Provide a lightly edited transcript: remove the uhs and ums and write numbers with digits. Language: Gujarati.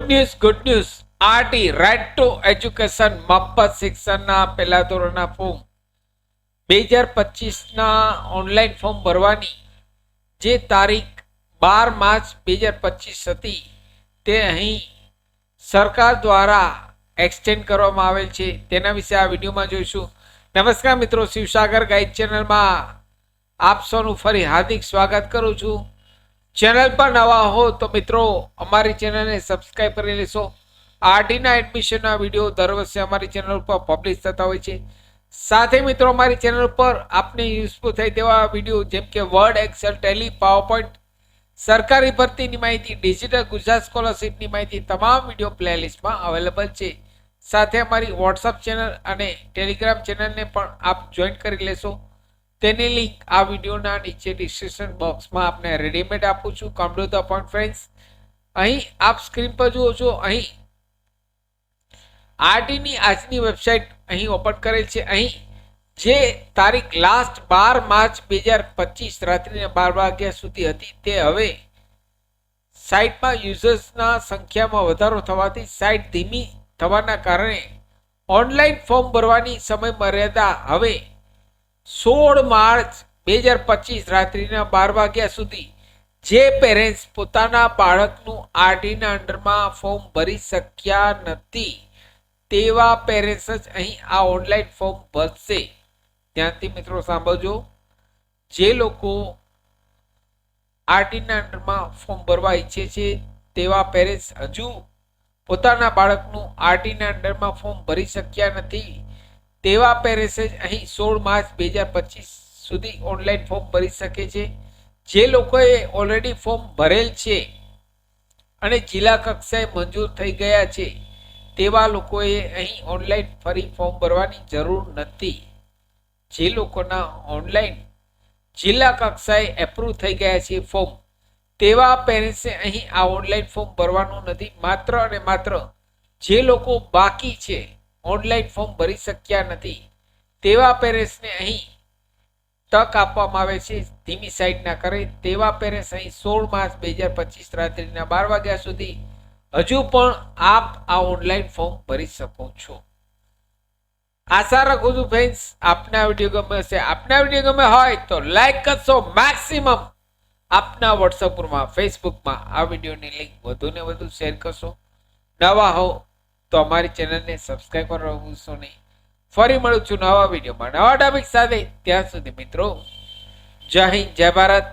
Good news RT right to education મફત શિક્ષણના પહેલા ધોરણના ફોર્મ 2025ના ઓનલાઈન ફોર્મ ભરવાની જે તારીખ 12 માર્ચ 2025 હતી તે અહીં સરકાર દ્વારા એક્સટેન્ડ કરવામાં આવેલ છે. તેના વિશે આ વિડીયોમાં જોઈશું. નમસ્કાર મિત્રો, શિવસાગર ગાઈડ ચેનલમાં આપ સૌનું ફરી હાર્દિક સ્વાગત કરું છું. ચેનલ પર નવા હો તો મિત્રો અમારી ચેનલને સબસ્ક્રાઇબ કરી લેશો. આરટીના એડમિશનના વિડીયો દર વર્ષે અમારી ચેનલ ઉપર પબ્લિશ થતા હોય છે. સાથે મિત્રો અમારી ચેનલ પર આપને યુઝફુલ થાય તેવા વિડીયો જેમ કે વર્ડ, એક્સેલ, ટેલી, પાવરપોઈન્ટ, સરકારી ભરતીની માહિતી, ડિજિટલ ગુજરાત સ્કોલરશીપની માહિતી તમામ વિડીયો પ્લેલિસ્ટમાં અવેલેબલ છે. સાથે અમારી વોટ્સઅપ ચેનલ અને ટેલિગ્રામ ચેનલને પણ આપ જોઈન કરી લેશો. તેની લિંક આ વિડીયોના નીચે ડિસ્ક્રિપ્શન બોક્સમાં આપને રેડીમેડ આપું છું. Come to the point friends, અહીં આપ સ્ક્રીન પર જુઓ છો, અહીં આરટીની આજની વેબસાઇટ અહીં ઓપન કરેલ છે. અહીં જે તારીખ લાસ્ટ 12 માર્ચ 2025 રાત્રિના 12 વાગ્યા સુધી હતી તે હવે સાઇટમાં યુઝર્સના સંખ્યામાં વધારો થવાથી સાઇટ ધીમી થવાના કારણે ઓનલાઈન ફોર્મ ભરવાની સમય મર્યાદા હવે 16 માર્ચ 2025 રાત્રિના 12 વાગ્યા સુધી જે પેરેન્ટ્સ પોતાના બાળકનું આરટીના અંડરમાં ફોર્મ ભરી શક્યા નથી તેવા પેરેન્ટ્સ જ અહીં આ ઓનલાઈન ફોર્મ ભરશે. ત્યાંથી મિત્રો સાંભળજો, જે લોકો આરટીના અંડરમાં ફોર્મ ભરવા ઈચ્છે છે તેવા પેરેન્ટ્સ હજુ પોતાના બાળકનું આરટીના અંડરમાં ફોર્મ ભરી શક્યા નથી તેવા પેરેન્ટ્સ જ અહીં 16 માર્ચ 2025 સુધી ઓનલાઈન ફોર્મ ભરી શકે છે. જે લોકોએ ઓલરેડી ફોર્મ ભરેલ છે અને જિલ્લા કક્ષાએ મંજૂર થઈ ગયા છે તેવા લોકોએ અહીં ઓનલાઈન ફરી ફોર્મ ભરવાની જરૂર નથી. જે લોકોના ઓનલાઈન જિલ્લા કક્ષાએ એપ્રુવ થઈ ગયા છે ફોર્મ તેવા પેરેન્ટ્સે અહીં આ ઓનલાઈન ફોર્મ ભરવાનું નથી. માત્ર અને માત્ર જે લોકો બાકી છે, ઓનલાઈન ફોર્મ ભરી શક્યા નથી તેવા પેરેન્ટ્સને અહીં તક આપવામાં આવે છે. ધીમી સાઈડ ના કરે તેવા પેરેન્ટ્સ અહીં 16 માર્ચ 2025 રાત્રિના 12 વાગ્યા સુધી હજુ પણ આપ આ ઓનલાઈન ફોર્મ ભરી શકો છો. આશા રાખું છું ફ્રેન્ડ્સ આપના વિડીયો ગમે હશે. આપના વિડીયો ગમે હોય તો લાઈક કરશો. મેક્સિમમ આપના વોટ્સઅપ ગ્રુપમાં, ફેસબુકમાં આ વિડીયોની લિંક વધુ ને વધુ શેર કરશો. નવા હો તો અમારી ચેનલને સબસ્ક્રાઇબ કરવા ભૂલશો નહીં. ફરી મળું છું નવા વિડીયોમાં નવા ટોપિક સાથે. ત્યાં સુધી મિત્રો જય હિન્દ, જય ભારત.